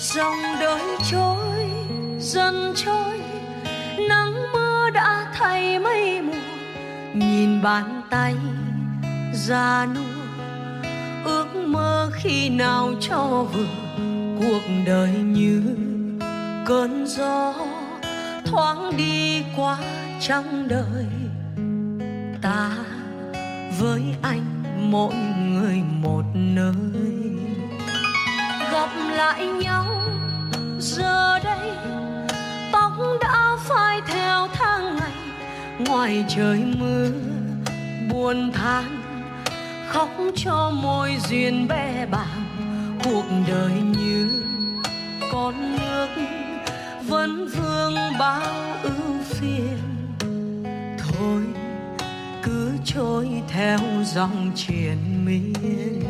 Dòng đời trôi dần trôi, nắng mưa đã thay mây mùa. Nhìn bàn tay già nua, ước mơ khi nào cho vừa. Cuộc đời như cơn gió thoáng đi qua trong đời ta, với anh mỗi người một nơi. Gặp lại nhau giờ đây, tóc đã phai theo tháng ngày. Ngoài trời mưa buồn than, khóc cho môi duyên bé bàng. Cuộc đời như con nước vẫn vương bao ưu phiền. Thôi cứ trôi theo dòng triền miên.